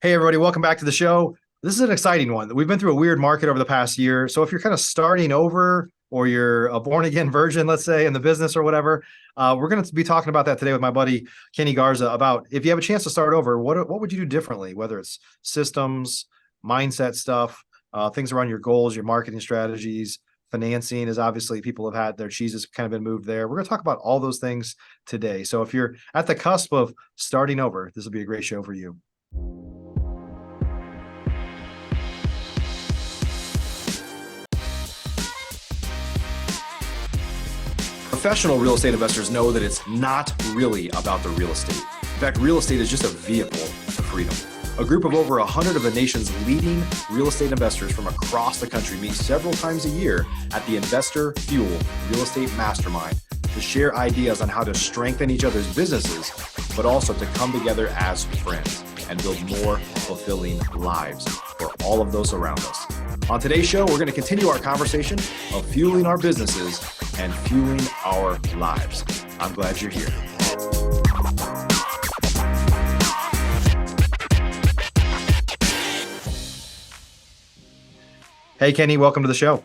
Hey, everybody, welcome back to the show. This is an exciting one. We've been through a weird market over the past year. So if you're kind of starting over or you're a born again virgin, let's say, in the business or whatever, we're going to be talking about that today with my buddy, Kenny Garza, about if you have a chance to start over, what would you do differently, whether it's systems, mindset stuff, things around your goals, your marketing strategies, financing is obviously people have had their cheeses kind of been moved there. We're going to talk about all those things today. So if you're at the cusp of starting over, this will be a great show for you. Professional real estate investors know that it's not really about the real estate. In fact, real estate is just a vehicle to freedom. A group of over 100 of the nation's leading real estate investors from across the country meet several times a year at the Investor Fuel Real Estate Mastermind to share ideas on how to strengthen each other's businesses, but also to come together as friends and build more fulfilling lives for all of those around us. On today's show, we're going to continue our conversation of fueling our businesses and fueling our lives. I'm glad you're here. Hey, Kenny, welcome to the show.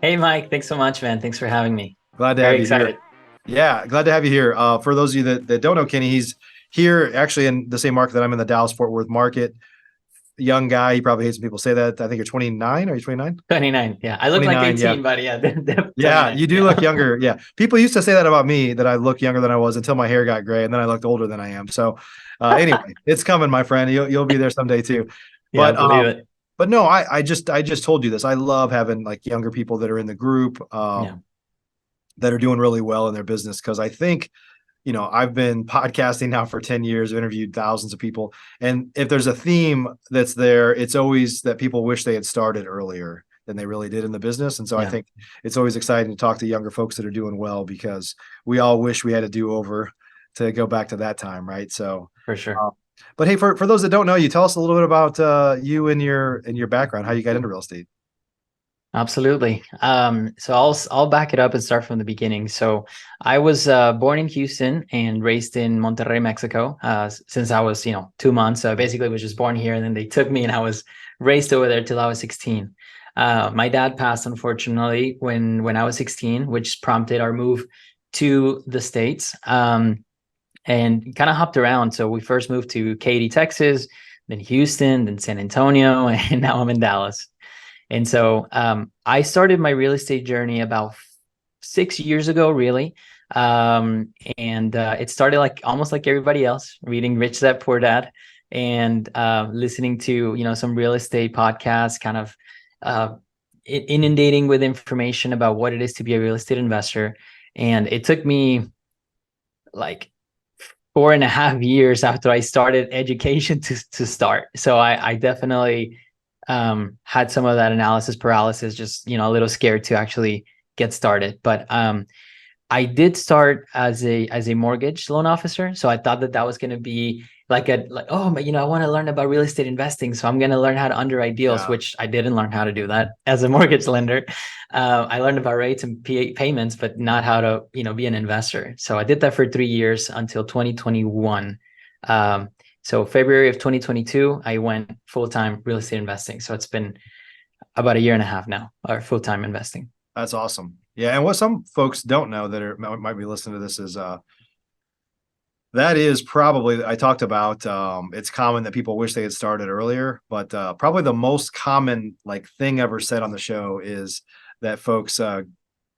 Hey, Mike. Thanks so much, man. Thanks for having me. Glad to have you here. Yeah, glad to have you here. For those of you that don't know Kenny, he's here actually in the same market that I'm in, the Dallas-Fort Worth market. Young guy. He probably hates when people say that. I think you're 29. Are you 29? 29. Yeah. I look like 18, but yeah. Yeah, you do look younger. Yeah. People used to say that about me, that I look younger than I was until my hair got gray, and then I looked older than I am. So anyway, it's coming, my friend. You'll be there someday too. Yeah, But believe it. But no, I just told you this. I love having like younger people that are in the group that are doing really well in their business, because I think, I've been podcasting now for 10 years, I've interviewed thousands of people. And if there's a theme that's there, it's always that people wish they had started earlier than they really did in the business. And so I think it's always exciting to talk to younger folks that are doing well, because we all wish we had a do-over to go back to that time. Right. So for sure. But hey, for those that don't know you, tell us a little bit about you and your background, how you got into real estate. Absolutely. So I'll back it up and start from the beginning. So I was born in Houston and raised in Monterrey, Mexico, since I was 2 months. So basically was just born here, and then they took me and I was raised over there till I was 16. My dad passed, unfortunately, when I was 16, which prompted our move to the States, and kind of hopped around. So we first moved to Katy, Texas, then Houston, then San Antonio, and now I'm in Dallas. And so I started my real estate journey about 6 years ago, really. And it started almost like everybody else, reading Rich Dad Poor Dad, and listening to some real estate podcasts, kind of inundating with information about what it is to be a real estate investor. And it took me like 4.5 years after I started education to start. So I definitely had some of that analysis paralysis, just a little scared to actually get started. But I did start as a mortgage loan officer, so I thought that was going to be but I want to learn about real estate investing, so I'm going to learn how to underwrite deals, which I didn't learn how to do that as a mortgage lender. I learned about rates and payments, but not how to be an investor. So I did that for 3 years until 2021. So February of 2022, I went full-time real estate investing. So it's been about 1.5 years now, or full-time investing. That's awesome. Yeah. And what some folks don't know that might be listening to this is that is probably, I talked about, it's common that people wish they had started earlier, but probably the most common thing ever said on the show is that folks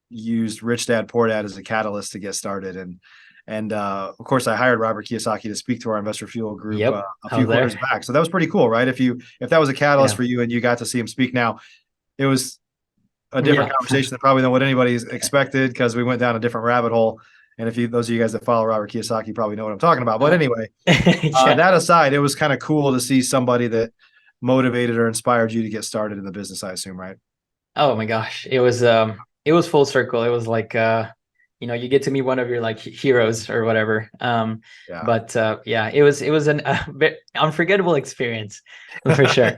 used Rich Dad Poor Dad as a catalyst to get started. And of course, I hired Robert Kiyosaki to speak to our Investor Fuel group a few quarters back. So that was pretty cool, right? If that was a catalyst for you and you got to see him speak now, it was a different conversation than what anybody's expected, because we went down a different rabbit hole. And those of you guys that follow Robert Kiyosaki probably know what I'm talking about. But anyway, that aside, it was kind of cool to see somebody that motivated or inspired you to get started in the business, I assume, right? Oh my gosh. It was full circle. It was like, you get to meet one of your heroes or whatever. But it was an unforgettable experience for sure.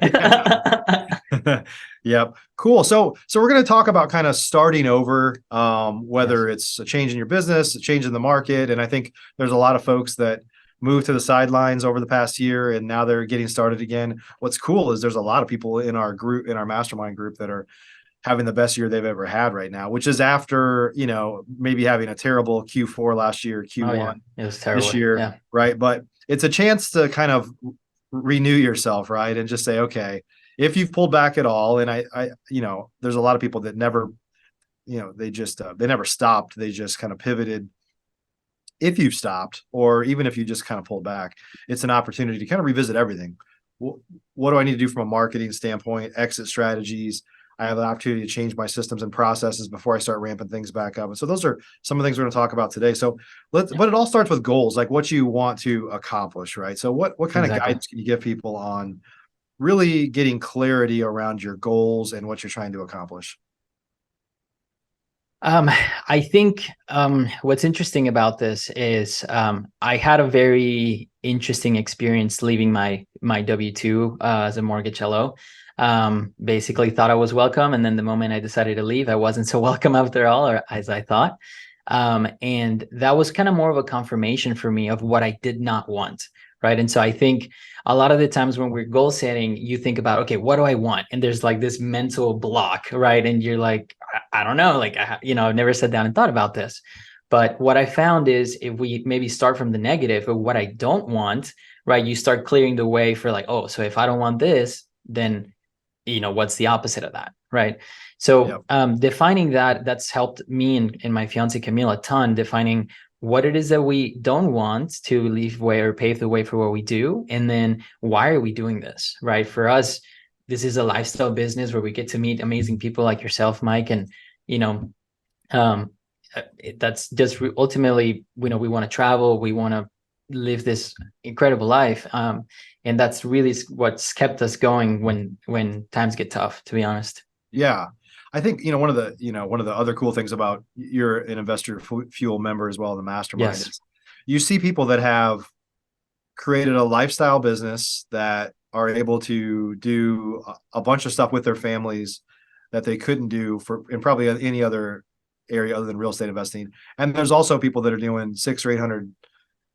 Yep. Cool. So we're going to talk about kind of starting over, whether it's a change in your business, a change in the market. And I think there's a lot of folks that moved to the sidelines over the past year and now they're getting started again. What's cool is there's a lot of people in our group, in our mastermind group, that are having the best year they've ever had right now, which is after, maybe having a terrible Q4 last year, Oh yeah, Q1 it was this terrible. year, Yeah. right? But it's a chance to kind of renew yourself, right? And just say, okay, if you've pulled back at all, and there's a lot of people that never, they never stopped. They just kind of pivoted. If you've stopped, or even if you just kind of pulled back, it's an opportunity to kind of revisit everything. What do I need to do from a marketing standpoint, exit strategies? I have the opportunity to change my systems and processes before I start ramping things back up. And so those are some of the things we're going to talk about today. So Yeah. but it all starts with goals, like what you want to accomplish, right? So what kind of Exactly. guidance can you give people on really getting clarity around your goals and what you're trying to accomplish? I think what's interesting about this is I had a very interesting experience leaving my W-2 as a mortgage LO. Basically thought I was welcome, and then the moment I decided to leave, I wasn't so welcome after all, or as I thought. And that was kind of more of a confirmation for me of what I did not want, right? And so I think a lot of the times when we're goal setting, you think about, okay, what do I want? And there's like this mental block, right? And you're like, I don't know, like, I've never sat down and thought about this. But what I found is if we maybe start from the negative of what I don't want, right, you start clearing the way for like, oh, so if I don't want this, then, what's the opposite of that, right? So Yep. defining that's helped me and my fiance Camille a ton, defining what it is that we don't want to leave way or pave the way for what we do. And then why are we doing this, right? For us, this is a lifestyle business where we get to meet amazing people like yourself, Mike. And, you know, um, that's just ultimately, we want to travel. We want to live this incredible life. And that's really what's kept us going when times get tough, to be honest. Yeah. I think, one of the other cool things about you're an investor fuel member as well in the mastermind Yes. is you see people that have created a lifestyle business that are able to do a bunch of stuff with their families that they couldn't do for in probably any other area other than real estate investing. And there's also people that are doing 600 or 800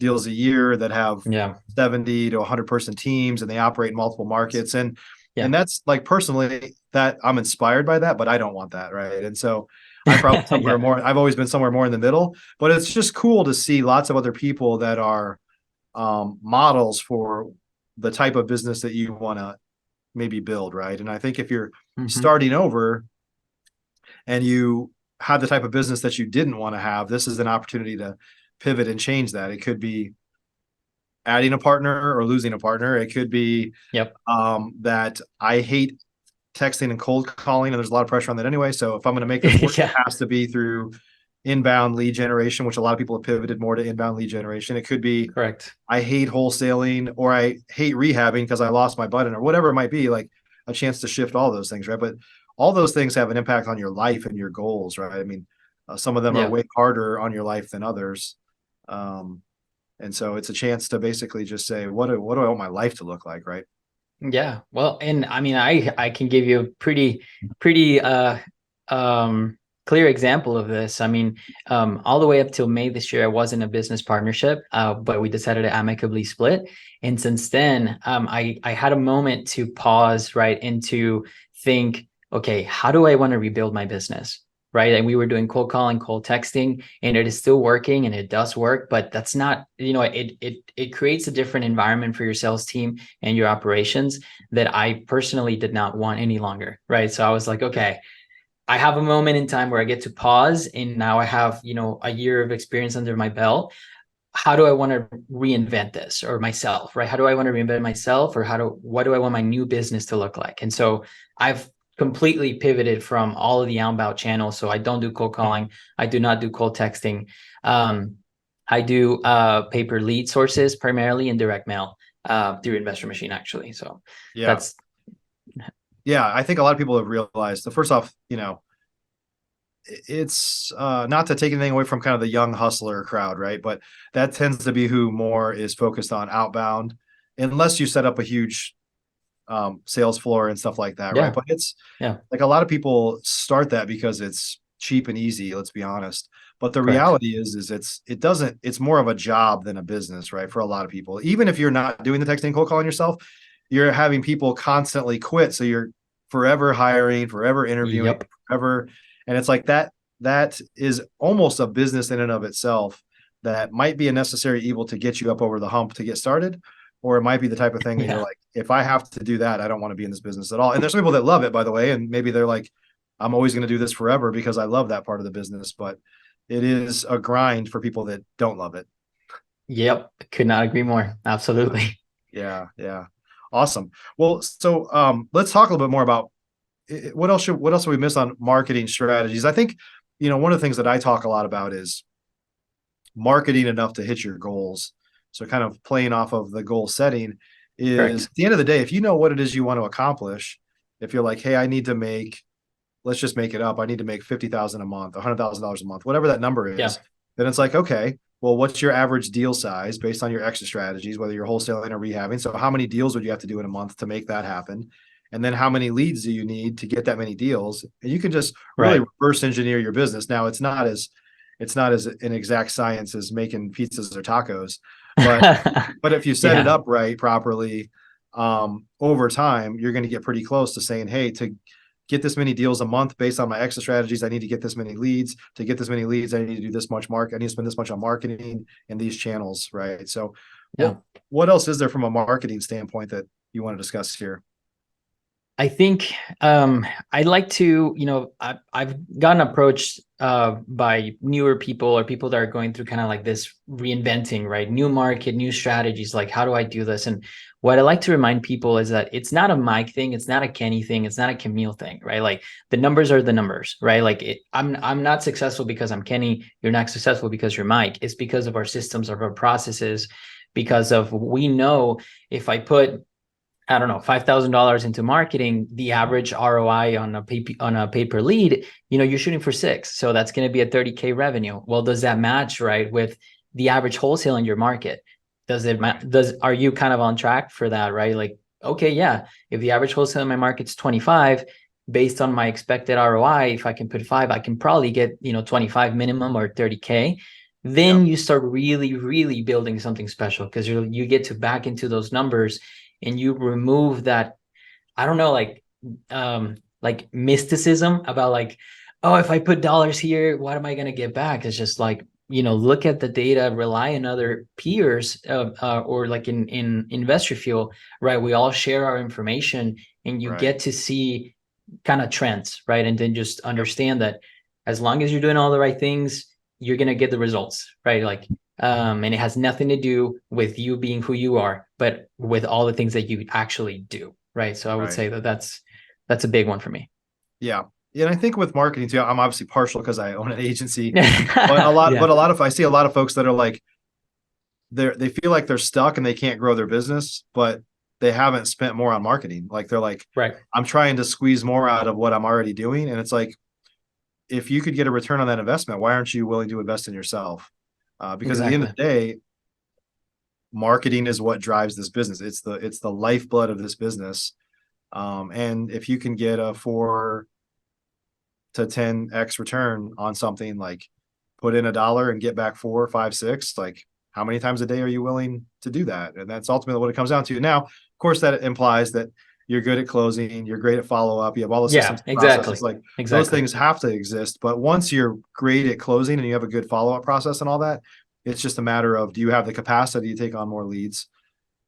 deals a year that have Yeah. 70 to 100 person teams, and they operate in multiple markets. And Yeah. that's like, personally, that I'm inspired by that, but I don't want that, right? And so I'm probably somewhere Yeah. more, I've always been somewhere more in the middle, but it's just cool to see lots of other people that are models for the type of business that you want to maybe build, right? And I think if you're Hmm. starting over and you have the type of business that you didn't want to have, this is an opportunity to pivot and change that. It could be adding a partner or losing a partner. It could be Yep. that I hate texting and cold calling, and there's a lot of pressure on that anyway. So if I'm going to make this work, it Yeah. has to be through inbound lead generation, which a lot of people have pivoted more to inbound lead generation. It could be Correct. I hate wholesaling, or I hate rehabbing because I lost my button, or whatever it might be, like a chance to shift all those things, right? But all those things have an impact on your life and your goals, right? I mean, some of them are Yeah. way harder on your life than others. Um, and so it's a chance to basically just say, what do I want my life to look like, right? Yeah. Well, and I mean, I can give you a pretty um clear example of this. I mean, all the way up till May this year, I was in a business partnership, but we decided to amicably split. And since then, I had a moment to pause, right, and to think, okay, how do I want to rebuild my business? Right. And we were doing cold calling, cold texting, and it is still working and it does work, but that's not, it creates a different environment for your sales team and your operations that I personally did not want any longer. Right. So I was like, okay, I have a moment in time where I get to pause, and now I have, a year of experience under my belt. How do I want to reinvent this, or myself, right? How do I want to reinvent myself, or what do I want my new business to look like? And so I've completely pivoted from all of the outbound channels. So I don't do cold calling. I do not do cold texting. Um, I do paper lead sources primarily in direct mail through Investor Machine, actually. So Yeah. that's Yeah. I think a lot of people have realized the first off, it's not to take anything away from kind of the young hustler crowd, right? But that tends to be who more is focused on outbound, unless you set up a huge sales floor and stuff like that, right? yeah, But it's yeah, like a lot of people start that because it's cheap and easy, let's be honest. But the Correct. reality is it's more of a job than a business, right? For a lot of people, even if you're not doing the texting cold calling yourself, you're having people constantly quit. So you're forever hiring, forever interviewing, Yep. forever. And it's like that is almost a business in and of itself that might be a necessary evil to get you up over the hump to get started. Or it might be the type of thing that you're Yeah. like, if I have to do that, I don't want to be in this business at all. And there's people that love it, by the way. And maybe they're like, I'm always going to do this forever because I love that part of the business. But it is a grind for people that don't love it. Yep. Could not agree more. Absolutely. Yeah. Yeah. Awesome. Well, so let's talk a little bit more about what else should we miss on marketing strategies? I think, one of the things that I talk a lot about is marketing enough to hit your goals. So kind of playing off of the goal setting is Correct. at the end of the day, if you know what it is you want to accomplish, if you're like, hey, I need to make, let's just make it up. I need to make 50,000 a month, $100,000 a month, whatever that number Yeah. is. Then it's like, okay, well, what's your average deal size based on your exit strategies, whether you're wholesaling or rehabbing? So how many deals would you have to do in a month to make that happen? And then how many leads do you need to get that many deals? And you can just really Right. reverse engineer your business. Now it's not as an exact science as making pizzas or tacos, but if you set it Yeah. up right properly, over time, you're going to get pretty close to saying, hey, to get this many deals a month based on my exit strategies, I need to get this many leads. To get this many leads, I need to do this much I need to spend this much on marketing and these channels, right? So Yeah. what else is there from a marketing standpoint that you want to discuss here? I think I'd like to, I've gotten approached by newer people or people that are going through kind of like this reinventing, right? New market, new strategies. Like, how do I do this? And what I like to remind people is that it's not a Mike thing, it's not a Kenny thing, it's not a Camille thing, right? Like the numbers are the numbers, right? Like I'm not successful because I'm Kenny. You're not successful because you're Mike. It's because of our systems, of our processes, because of we know if I put I don't know, $5,000 into marketing, the average ROI on a pay per lead, you're shooting for 6. So that's going to be a 30K revenue. Well, does that match right with the average wholesale in your market? Are you kind of on track for that, right? Like, okay, yeah, if the average wholesale in my market's 25, based on my expected ROI, if I can put 5, I can probably get, 25 minimum or 30K. Yeah. Then you start really, really building something special because you get to back into those numbers and you remove that, I don't know, like mysticism about like, oh, if I put dollars here, what am I going to get back? It's just like, look at the data, rely on other peers, or like in investor fuel, right? We all share our information and you Right. get to see kind of trends, right? And then just Yep. understand that as long as you're doing all the right things, you're going to get the results, right? Like, and it has nothing to do with you being who you are, but with all the things that you actually do, right? So I would Right. say that that's a big one for me. Yeah. Yeah. And I think with marketing too, I'm obviously partial because I own an agency, Yeah, but I see a lot of folks that are like, they feel like they're stuck and they can't grow their business, but they haven't spent more on marketing. Like they're like, right. I'm trying to squeeze more out of what I'm already doing. And it's like, if you could get a return on that investment, why aren't you willing to invest in yourself? Because at the end of Exactly. the day, marketing is what drives this business. It's the lifeblood of this business. And if you can get a 4 to 10x return on something, like put in $1 and get back 4, 5, 6, like how many times a day are you willing to do that? And that's ultimately what it comes down to. Now, of course, that implies that you're good at closing, you're great at follow up, you have all the Yeah, systems and processes. exactly. Like those Exactly. things have to exist. But once you're great at closing and you have a good follow up process and all that, it's just a matter of, do you have the capacity to take on more leads?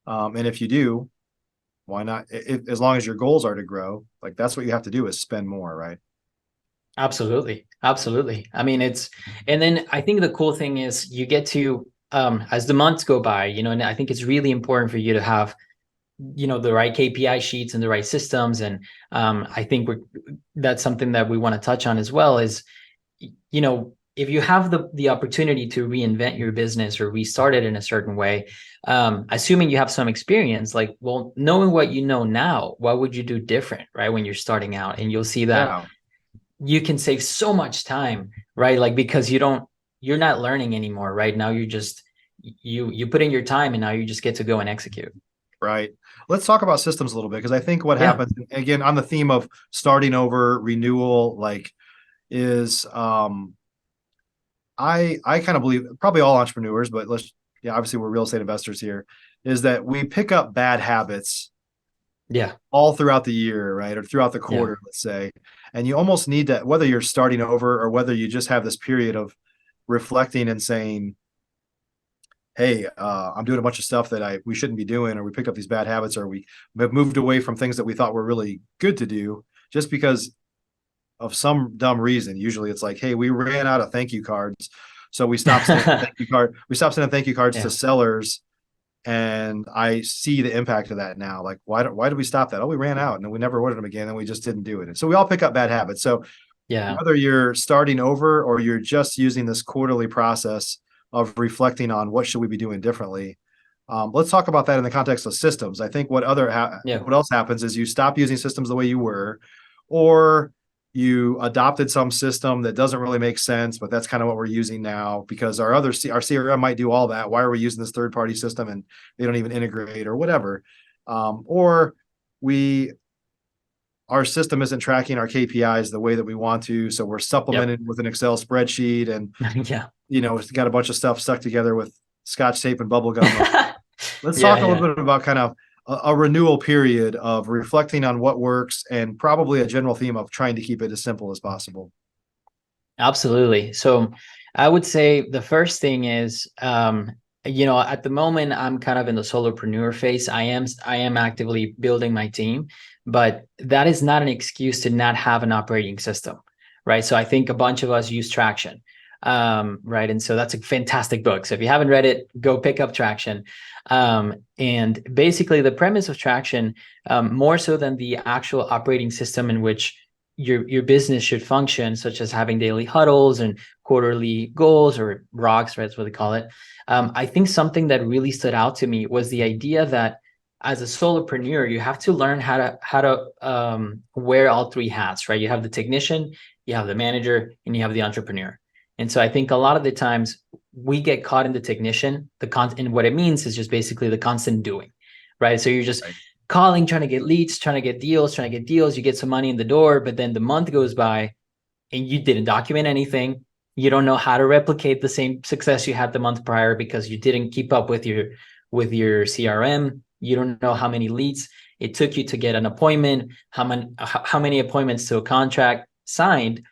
And if you do, why not? As long as your goals are to grow, like that's what you have to do, is spend more, right? Absolutely. Absolutely. I mean, and then I think the cool thing is you get to, as the months go by, and I think it's really important for you to have, the right KPI sheets and the right systems. And I think that's something that we want to touch on as well is, if you have the opportunity to reinvent your business or restart it in a certain way, assuming you have some experience, like, well, knowing what you know now, what would you do different, right? When you're starting out, and you'll see that Yeah. you can save so much time, right? Like, because you're not learning anymore, right? Now you're just, you put in your time and now you just get to go and execute. Right. Let's talk about systems a little bit because I think what Yeah. happens, again, on the theme of starting over, renewal, like, is I kind of believe probably all entrepreneurs, but yeah, obviously we're real estate investors here, is that we pick up bad habits Yeah. all throughout the year, right? Or throughout the Yeah. quarter, let's say. And you almost need to, whether you're starting over or whether you just have this period of reflecting and saying, hey, I'm doing a bunch of stuff that we shouldn't be doing, or we picked up these bad habits, or we have moved away from things that we thought were really good to do just because of some dumb reason. Usually it's like, hey, we ran out of thank you cards. So we stopped sending thank you cards to Yeah. sellers, and I see the impact of that now. Like, why did we stop that? Oh, we ran out and we never ordered them again, and we just didn't do it. And so we all pick up bad habits. So Yeah. whether you're starting over or you're just using this quarterly process of reflecting on what should we be doing differently, let's talk about that in the context of systems. I think Yeah. what else happens is you stop using systems the way you were, or you adopted some system that doesn't really make sense, but that's kind of what we're using now because our CRM might do all that. Why are we using this third party system and they don't even integrate or whatever? Or we our system isn't tracking our KPIs the way that we want to, so we're Yep. supplementing with an Excel spreadsheet, and Yeah. it's got a bunch of stuff stuck together with Scotch tape and bubble gum. Let's Yeah. talk a Yeah. little bit about kind of a renewal period of reflecting on what works and probably a general theme of trying to keep it as simple as possible. Absolutely. So I would say the first thing is, at the moment I'm kind of in the solopreneur phase. I am actively building my team, but that is not an excuse to not have an operating system, right? So I think a bunch of us use Traction, right? And so that's a fantastic book. So if you haven't read it, go pick up Traction. And basically the premise of Traction, more so than the actual operating system in which your business should function, such as having daily huddles and quarterly goals or rocks, right? That's what they call it. I think something that really stood out to me was the idea that as a solopreneur, you have to learn how to wear all three hats, right? You have the technician, you have the manager, and you have the entrepreneur. And so I think a lot of the times we get caught in the technician, and what it means is just basically the constant doing, right? So you're just Right. calling, trying to get leads, trying to get deals, you get some money in the door, but then the month goes by and you didn't document anything. You don't know how to replicate the same success you had the month prior because you didn't keep up with your CRM. You don't know how many leads it took you to get an appointment, how many appointments to a contract signed,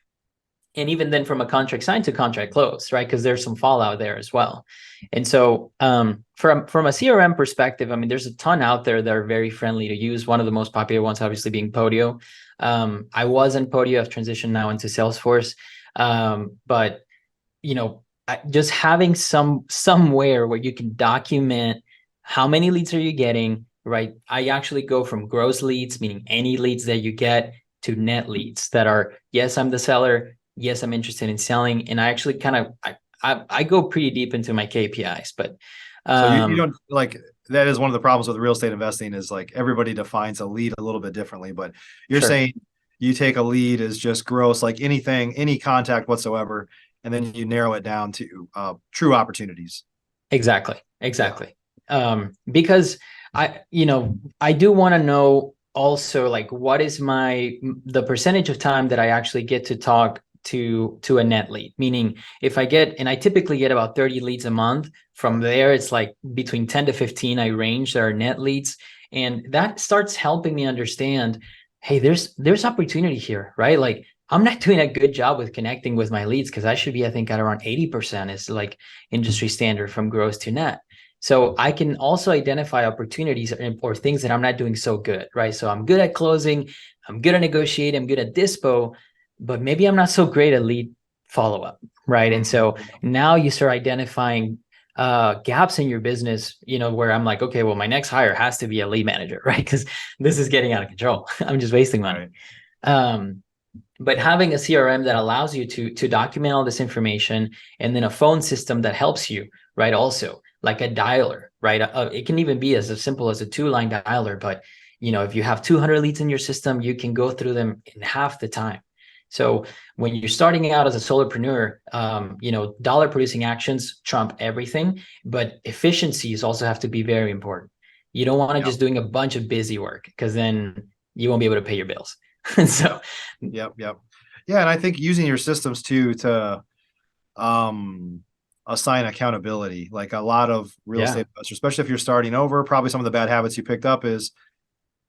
and even then from a contract signed to contract closed, right? Because there's some fallout there as well. And so from a CRM perspective, I mean, there's a ton out there that are very friendly to use. One of the most popular ones obviously being Podio. I was in Podio. I've transitioned now into Salesforce. But just having somewhere where you can document how many leads are you getting, right? I actually go from gross leads, meaning any leads that you get, to net leads that are, yes, I'm the seller, yes, I'm interested in selling. And I actually kind of I go pretty deep into my KPIs, but So you don't like that is one of the problems with real estate investing is like everybody defines a lead a little bit differently, but you're sure. saying you take a lead as just gross, like anything, any contact whatsoever, and then you narrow it down to true opportunities. Exactly. Yeah. Exactly. Because I do want to know also, like, what is the percentage of time that I actually get to talk to a net lead? Meaning if I get, and I typically get about 30 leads a month. From there, it's like between 10 to 15, I range that are net leads. And that starts helping me understand, hey, there's opportunity here, right? Like, I'm not doing a good job with connecting with my leads because I should be, I think, at around 80% is like industry standard from gross to net. So I can also identify opportunities or things that I'm not doing so good, right? So I'm good at closing, I'm good at negotiating, I'm good at dispo, but maybe I'm not so great at lead follow-up, right? And Mhm. so now you start identifying gaps in your business, where I'm like, okay, well, my next hire has to be a lead manager, right? Because this is getting out of control. I'm just wasting money. Right. Um, but having a CRM that allows you to document all this information, and then a phone system that helps you, right? Also, like a dialer, right? It can even be as simple as a 2-line dialer, but if you have 200 leads in your system, you can go through them in half the time. So when you're starting out as a solopreneur, dollar producing actions trump everything, but efficiencies also have to be very important. You don't want to Yep. just doing a bunch of busy work because then you won't be able to pay your bills. And so Yep. Yep. Yeah, and I think using your systems too to um assign accountability. Like a lot of real Yeah, estate investors, especially if you're starting over, probably some of the bad habits you picked up is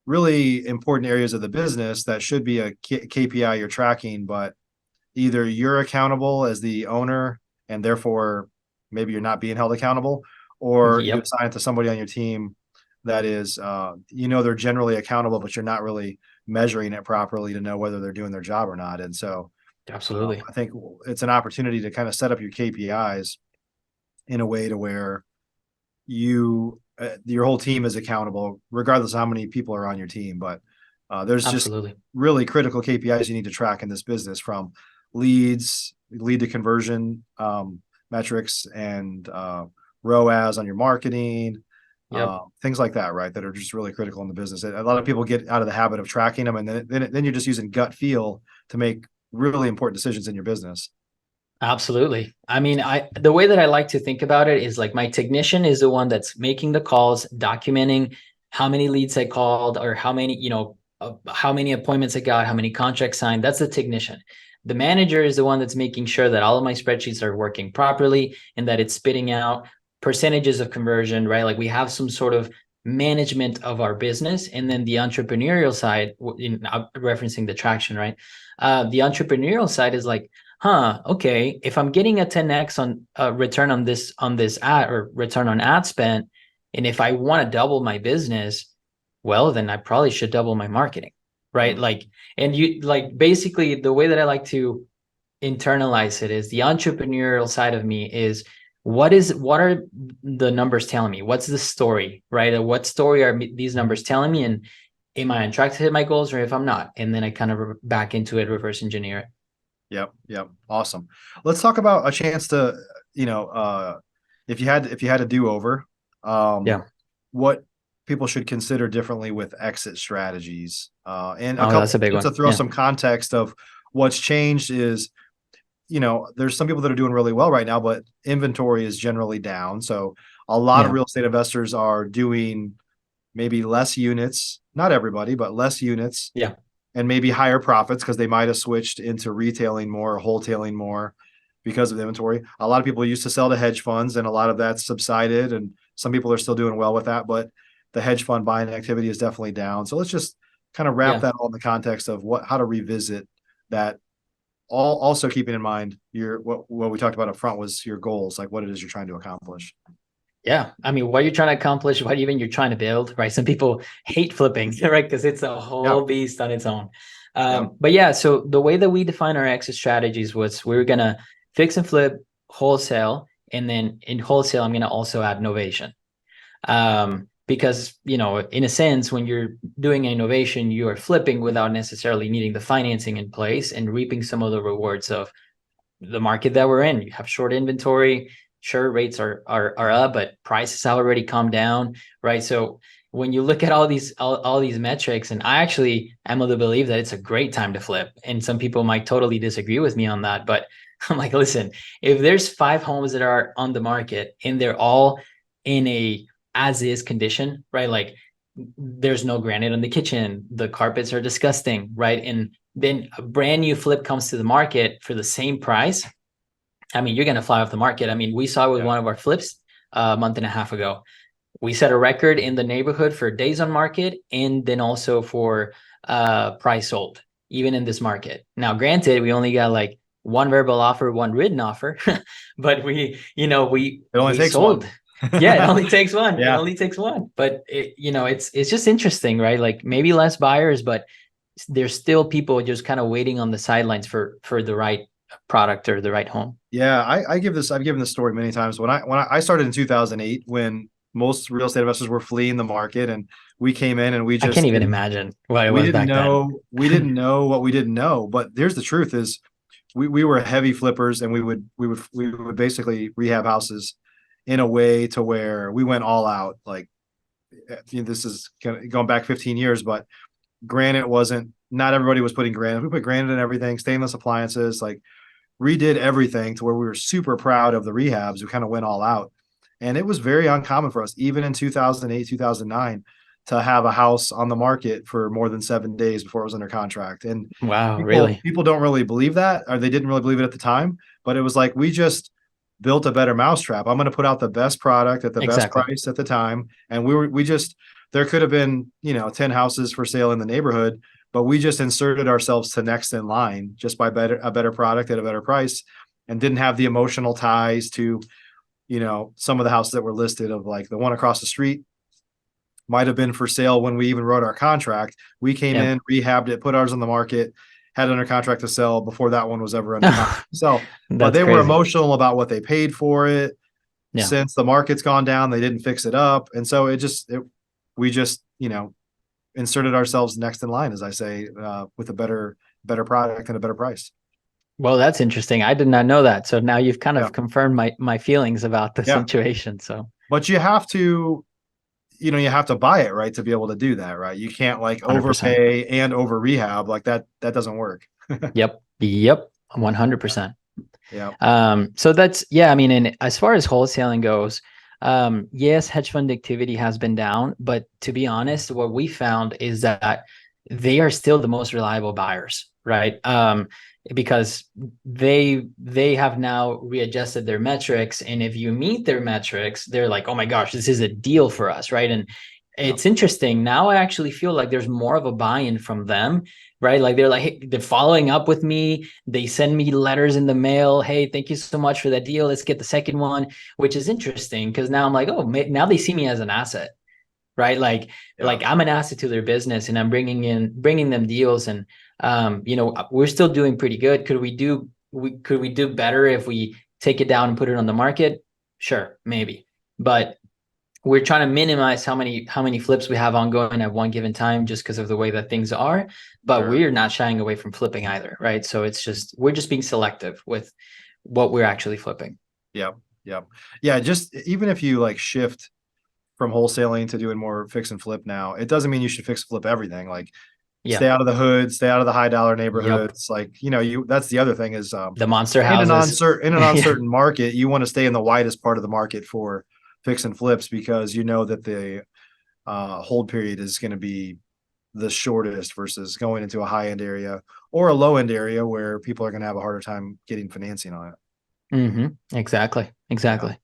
really important areas of the business that should be a KPI you're tracking, but either you're accountable as the owner and therefore maybe you're not being held accountable, or you yep, assign it to somebody on your team that is, they're generally accountable, but you're not really measuring it properly to know whether they're doing their job or not. And so absolutely, I think it's an opportunity to kind of set up your KPIs in a way to where your whole team is accountable, regardless of how many people are on your team. But there's just absolutely. really critical KPIs you need to track in this business, from lead to conversion metrics, and ROAS on your marketing, Yep. things like that, right? That are just really critical in the business. A lot of people get out of the habit of tracking them, and then you're just using gut feel to make really important decisions in your business. Absolutely. I mean, the way that I like to think about it is like my technician is the one that's making the calls, documenting how many leads I called or how many, how many appointments I got, how many contracts signed. That's the technician. The manager is the one that's making sure that all of my spreadsheets are working properly and that it's spitting out percentages of conversion, right? Like we have some sort of management of our business. And then the entrepreneurial side, referencing the traction, right? The entrepreneurial side is like, okay, if I'm getting a 10x on return on this ad or return on ad spend, and if I want to double my business, well, then I probably should double my marketing, right? Mm. Like, and you like basically the way that I like to internalize it is the entrepreneurial side of me is what are the numbers telling me? What's the story, right? What story are these numbers telling me? And am I on track to hit my goals or if I'm not? And then I kind of back into it, reverse engineer it. Yep, yep. Awesome. Let's talk about a chance to, if you had a do-over, Yeah. what people should consider differently with exit strategies. And a Oh, couple, that's a big just to one. throw Yeah. some context of what's changed is, there's some people that are doing really well right now, but inventory is generally down. So a lot of Yeah. real estate investors are doing maybe less units, not everybody, but less units, Yeah. and maybe higher profits because they might have switched into retailing more or wholetailing more because of the inventory. A lot of people used to sell to hedge funds, and a lot of that's subsided, and some people are still doing well with that, but the hedge fund buying activity is definitely down. So let's just kind of wrap Yeah. that all in the context of how to revisit that. All also keeping in mind what we talked about up front was your goals, like what it is you're trying to accomplish. Yeah. I mean, what you're trying to accomplish, what even you're trying to build, right? Some people hate flipping, right? Because it's a Yeah. whole beast on its own. Yep. But yeah, so the way that we define our exit strategies was we were gonna fix and flip wholesale, and then in wholesale, I'm gonna also add novation. Because in a sense, when you're doing innovation, you are flipping without necessarily needing the financing in place and reaping some of the rewards of the market that we're in. You have short inventory, sure rates are up, but prices have already come down, right? So when you look at all these metrics, and I actually am of the belief that it's a great time to flip. And some people might totally disagree with me on that, but I'm like, listen, if there's 5 homes that are on the market and they're all in a as is condition, right? Like there's no granite on the kitchen, the carpets are disgusting, right? And then a brand new flip comes to the market for the same price. I mean, you're going to fly off the market. I mean, we saw it with Yeah. one of our flips a month and a half ago. We set a record in the neighborhood for days on market and then also for price sold, even in this market. Now, granted, we only got like one verbal offer, one written offer, but It only we takes sold. one. Yeah, it only takes one. It Yeah. only takes one. But it's just interesting, right? Like maybe less buyers, but there's still people just kind of waiting on the sidelines for the right product or the right home. Yeah, I've given this story many times. When I started in 2008, when most real estate investors were fleeing the market, and we came in and I can't even imagine what it was back then. we didn't know what we didn't know. But here's the truth: is we were heavy flippers, and we would basically rehab houses in a way to where we went all out. Like, this is kind of going back 15 years, but granite wasn't. Not everybody was putting granite. We put granite in everything, stainless appliances, like redid everything to where we were super proud of the rehabs. We kind of went all out. And it was very uncommon for us, even in 2008, 2009, to have a house on the market for more than 7 days before it was under contract. And Wow, people really? people don't really believe that, or they didn't really believe it at the time. But it was like, we just built a better mousetrap. I'm going to put out the best product at the best Exactly. price at the time. And we just, there could have been, 10 houses for sale in the neighborhood, but we just inserted ourselves to next in line just by a better product at a better price, and didn't have the emotional ties to, some of the houses that were listed, of like the one across the street might have been for sale when we even wrote our contract. We came Yep. in, rehabbed it, put ours on the market, had it under contract to sell before that one was ever under contract to sell. But That's they were crazy. emotional about what they paid for it. Yeah. Since the market's gone down, they didn't fix it up. And so we just, inserted ourselves next in line, as I say, with a better product and a better price. Well, that's interesting. I did not know that. So now you've kind Yeah. of confirmed my feelings about the Yeah. situation. So But you have to, you have to buy it right to be able to do that, right? You can't like 100%. overpay and over rehab like that. That doesn't work. Yep. Yep. 100%. Yeah. So that's, yeah, I mean, and as far as wholesaling goes, yes, hedge fund activity has been down, but to be honest, what we found is that they are still the most reliable buyers, right? Because they have now readjusted their metrics, and if you meet their metrics, they're like, oh my gosh, this is a deal for us, right? And Yeah. it's interesting. Now I actually feel like there's more of a buy-in from them, right? Like they're like, hey, they're following up with me. They send me letters in the mail. Hey, thank you so much for that deal. Let's get the second one, which is interesting because now I'm like, oh, now they see me as an asset, right? Yeah. Like I'm an asset to their business, and I'm bringing them deals, and we're still doing pretty good. Could we do better if we take it down and put it on the market? Sure, maybe, but we're trying to minimize how many flips we have ongoing at one given time, just because of the way that things are. But Sure. we're not shying away from flipping either, right? So it's just, we're just being selective with what we're actually flipping. Yep. Yep. Yeah. Just even if you like shift from wholesaling to doing more fix and flip now, it doesn't mean you should fix and flip everything. Like, stay Yeah. out of the hood, stay out of the high dollar Yep. neighborhoods. Like, that's the other thing is, The monster in an houses. Yeah. uncertain market, you want to stay in the widest part of the market for fix and flips, because you know that the hold period is going to be the shortest versus going into a high end area or a low end area where people are going to have a harder time getting financing on it. Exactly. Yeah. Exactly.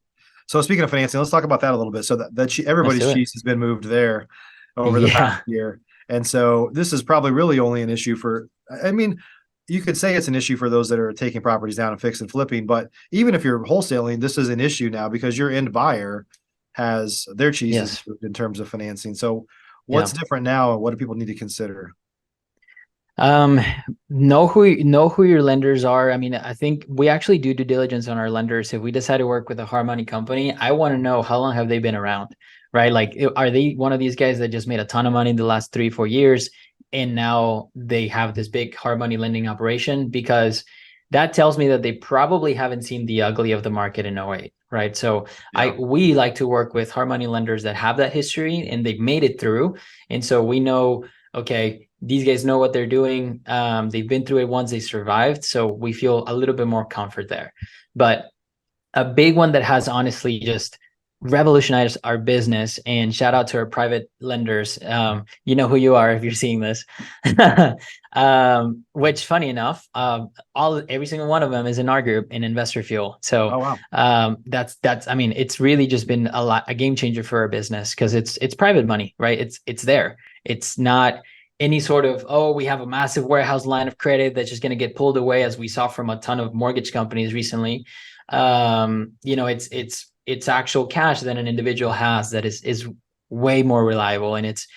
So speaking of financing, let's talk about that a little bit. So Let's everybody's do it. cheese has been moved there over the past Yeah. year. And so this is probably really only an issue for, I mean, you could say it's an issue for those that are taking properties down and fix and flipping, but even if you're wholesaling, this is an issue now because your end buyer has their cheese is Yes. moved in terms of financing. So what's Yeah. different now and what do people need to consider? Um, know who your lenders are. I mean, I think we actually do due diligence on our lenders. If we decide to work with a hard money company, I want to know how long have they been around, right? Like, are they one of these guys that just made a ton of money in the last 3, 4 years, and now they have this big hard money lending operation? Because that tells me that they probably haven't seen the ugly of the market in 08, right? So Yeah. we like to work with hard money lenders that have that history and they've made it through, and so we know, okay, these guys know what they're doing. They've been through it once, they survived. So we feel a little bit more comfort there. But a big one that has honestly just revolutionized our business, and shout out to our private lenders. You know who you are if you're seeing this. Which funny enough, every single one of them is in our group in Investor Fuel. So Oh, wow. that's I mean, it's really just been a game changer for our business, because it's private money, right? It's there. It's not any sort of, oh, we have a massive warehouse line of credit that's just going to get pulled away, as we saw from a ton of mortgage companies recently. It's actual cash that an individual has that is way more reliable, and it's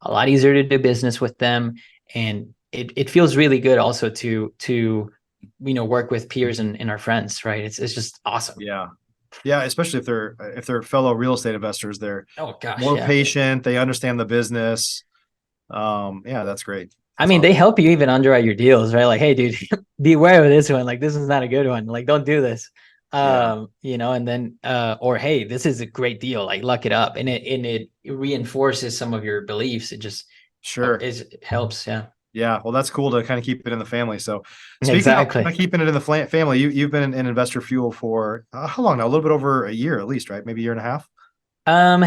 a lot easier to do business with them. And it feels really good also to work with peers and our friends, right? It's just awesome. Yeah. Yeah. Especially if they're fellow real estate investors, they're Oh gosh, more yeah. patient. They understand the business. Yeah, that's great. I That's mean, awesome. they help you even underwrite your deals, right? Like, hey, dude, be aware of this one. Like, this is not a good one. Like, don't do this. Yeah, And then or hey, this is a great deal. Like, lock it up. And it reinforces some of your beliefs. It just sure. it helps. Yeah. Yeah, well, that's cool to kind of keep it in the family. So, speaking of kind Exactly. of keeping it in the family, you've been in Investor Fuel for how long now? A little bit over a year, at least, right? Maybe a year and a half. Um,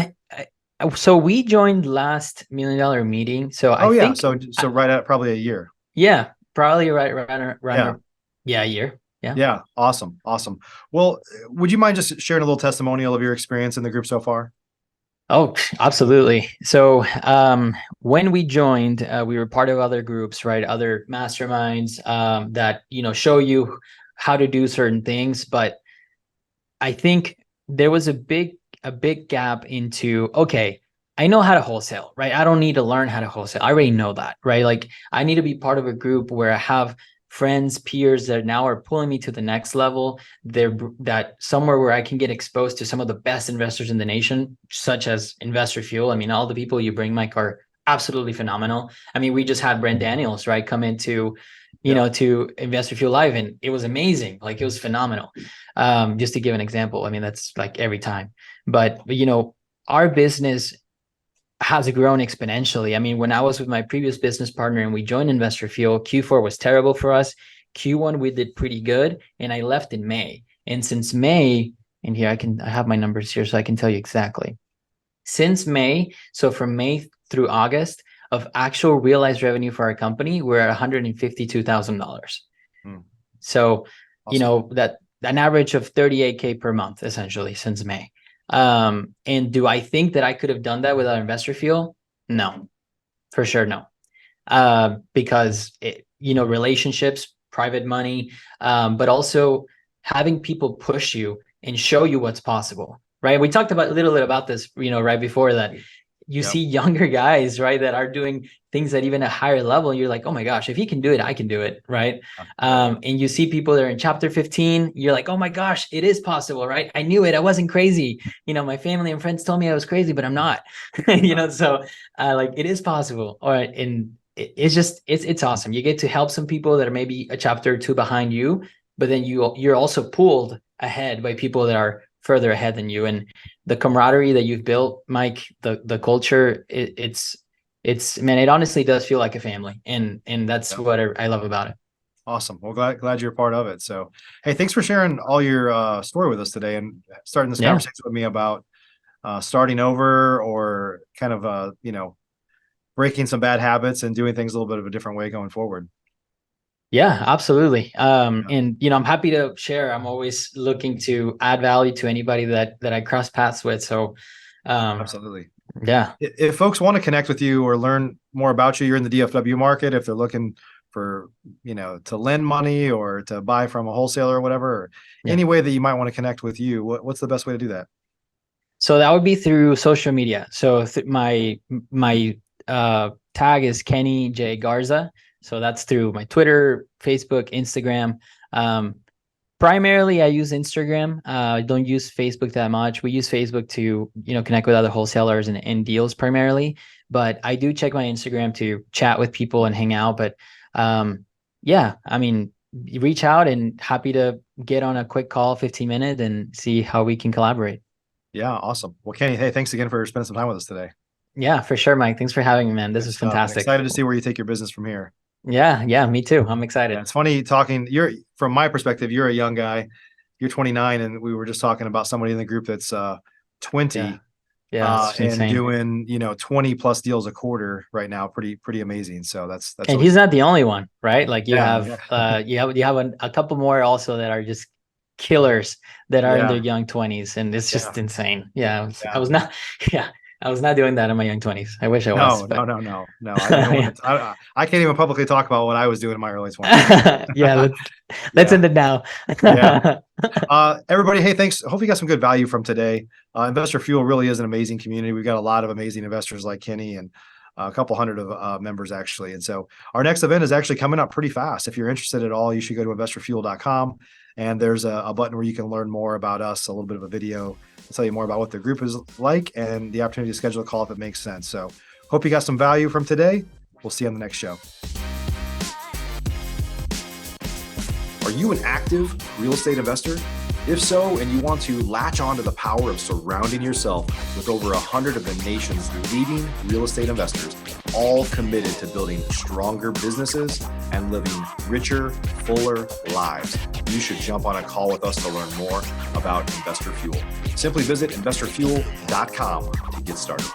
So we joined last $1 million meeting. So I Oh yeah, think, so right at probably a year. yeah, probably right Yeah. around, yeah, a year. Yeah. Yeah, awesome, awesome. Well, would you mind just sharing a little testimonial of your experience in the group so far? Oh, absolutely. So when we joined, we were part of other groups, right? Other masterminds that, show you how to do certain things. But I think there was a big gap into, okay, I know how to wholesale, right? I don't need to learn how to wholesale. I already know that, right? Like I need to be part of a group where I have friends, peers that now are pulling me to the next level. That somewhere where I can get exposed to some of the best investors in the nation, such as Investor Fuel. I mean, all the people you bring, Mike, are absolutely phenomenal. I mean, we just had Brent Daniels, right, come into, Yeah, to Investor Fuel Live, and it was amazing. Like it was phenomenal. Just to give an example, I mean, that's like every time. But our business has grown exponentially. I mean, when I was with my previous business partner and we joined Investor Fuel, Q4 was terrible for us. Q1 we did pretty good, and I left in May. And since May, and here I have my numbers here so I can tell you exactly. Since May, so from May through August of actual realized revenue for our company, we're at $152,000. mm, So, awesome. that an average of 38K per month essentially since May. And do I think that I could have done that without Investor Fuel? No, for sure, no. Because relationships, private money, but also having people push you and show you what's possible, right? We talked about a little bit about this, right before that. You Yep, see younger guys, right, that are doing things at even a higher level. And you're like, oh my gosh, if he can do it, I can do it, right? yep, And you see people that are in chapter 15. You're like, oh my gosh, it is possible, right? I knew it. I wasn't crazy. My family and friends told me I was crazy, but I'm not. So like it is possible. All right, and it's awesome. You get to help some people that are maybe a chapter or two behind you, but then you're also pulled ahead by people that are further ahead than you. And the camaraderie that you've built, Mike, the culture, it's man, it honestly does feel like a family, and that's yep. what I love about it. Awesome. Well, glad you're a part of it. So, hey, thanks for sharing all your story with us today and starting this Yeah. conversation with me about starting over or kind of breaking some bad habits and doing things a little bit of a different way going forward. Yeah, absolutely. Yeah, And I'm happy to share. I'm always looking to add value to anybody that I cross paths with. So, um, absolutely. yeah. If folks want to connect with you or learn more about you, you're in the DFW market. If they're looking for, to lend money or to buy from a wholesaler or whatever, or Yeah. any way that you might want to connect with you, what's the best way to do that? So that would be through social media. So my tag is Kenny J Garza. So that's through my Twitter, Facebook, Instagram. Um, Primarily, I use Instagram. I don't use Facebook that much. We use Facebook to connect with other wholesalers and deals primarily. But I do check my Instagram to chat with people and hang out. But yeah, I mean, reach out and happy to get on a quick call, 15 minute, and see how we can collaborate. Yeah, awesome. Well, Kenny, hey, thanks again for spending some time with us today. Yeah, for sure, Mike. Thanks for having me, man. This Good is stuff. And fantastic. excited to see where you take your business from here. Yeah, yeah, me too. I'm Yeah, excited. it's funny talking. From my perspective, you're a young guy. You're 29, and we were just talking about somebody in the group that's Yeah, 20 yeah, it's and insane. doing 20 plus deals a quarter right now. Pretty amazing. So that's And always he's not the only one, right? Like you yeah, have a couple more also that are just killers that are in their yeah, young 20s, and it's yeah, just insane. Yeah, I yeah. was not yeah, I was not doing that in my young 20s. I wish I was, No, no, but no, no, no. I don't yeah. want to. I can't even publicly talk about what I was doing in my early 20s. Yeah, let's Yeah, end it now. yeah. Everybody, hey, thanks. Hope you got some good value from today. Investor Fuel really is an amazing community. We've got a lot of amazing investors like Kenny and a couple hundred of members actually. And so our next event is actually coming up pretty fast. If you're interested at all, you should go to investorfuel.com and there's a button where you can learn more about us, a little bit of a video, tell you more about what the group is like and the opportunity to schedule a call if it makes sense. So hope you got some value from today. We'll see you on the next show. Are you an active real estate investor? If so, and you want to latch on to the power of surrounding yourself with over 100 of the nation's leading real estate investors, all committed to building stronger businesses and living richer, fuller lives, you should jump on a call with us to learn more about Investor Fuel. Simply visit investorfuel.com to get started.